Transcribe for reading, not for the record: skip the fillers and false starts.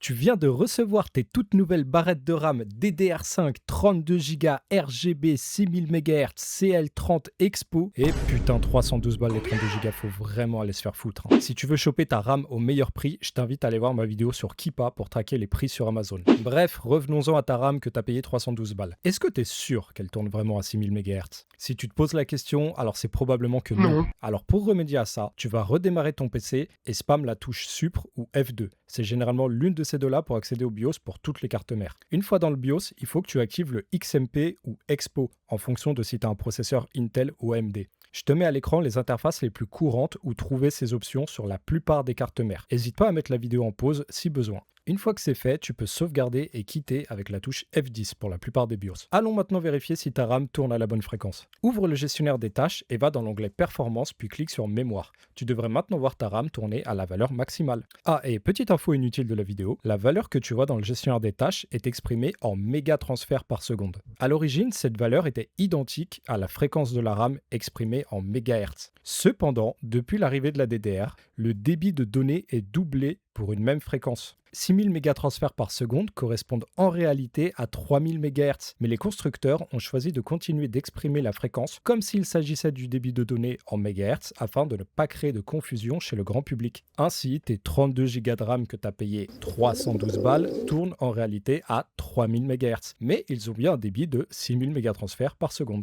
Tu viens de recevoir tes toutes nouvelles barrettes de RAM DDR5 32 Go RGB 6000 MHz CL30 Expo et putain 312 balles les 32 Go, faut vraiment aller se faire foutre, hein. Si tu veux choper ta RAM au meilleur prix, je t'invite à aller voir ma vidéo sur Keepa pour traquer les prix sur Amazon. Bref, revenons-en à ta RAM que t'as payé 312 balles. Est-ce que t'es sûr qu'elle tourne vraiment à 6000 MHz? Si tu te poses la question, alors c'est probablement que non. Non. Alors pour remédier à ça, tu vas redémarrer ton PC et spam la touche Supr ou F2. C'est généralement l'une de ces deux-là pour accéder au BIOS pour toutes les cartes mères. Une fois dans le BIOS, il faut que tu actives le XMP ou Expo en fonction de si tu as un processeur Intel ou AMD. Je te mets à l'écran les interfaces les plus courantes où trouver ces options sur la plupart des cartes mères. N'hésite pas à mettre la vidéo en pause si besoin. Une fois que c'est fait, tu peux sauvegarder et quitter avec la touche F10 pour la plupart des BIOS. Allons maintenant vérifier si ta RAM tourne à la bonne fréquence. Ouvre le gestionnaire des tâches et va dans l'onglet Performance puis clique sur Mémoire. Tu devrais maintenant voir ta RAM tourner à la valeur maximale. Ah, et petite info inutile de la vidéo, la valeur que tu vois dans le gestionnaire des tâches est exprimée en mégatransferts par seconde. À l'origine, cette valeur était identique à la fréquence de la RAM exprimée en mégahertz. Cependant, depuis l'arrivée de la DDR, le débit de données est doublé pour une même fréquence. 6000 mégatransferts par seconde correspondent en réalité à 3000 MHz, mais les constructeurs ont choisi de continuer d'exprimer la fréquence comme s'il s'agissait du débit de données en MHz afin de ne pas créer de confusion chez le grand public. Ainsi, tes 32 Go de RAM que tu as payé 312 balles tournent en réalité à 3000 MHz, mais ils ont bien un débit de 6000 mégatransferts par seconde.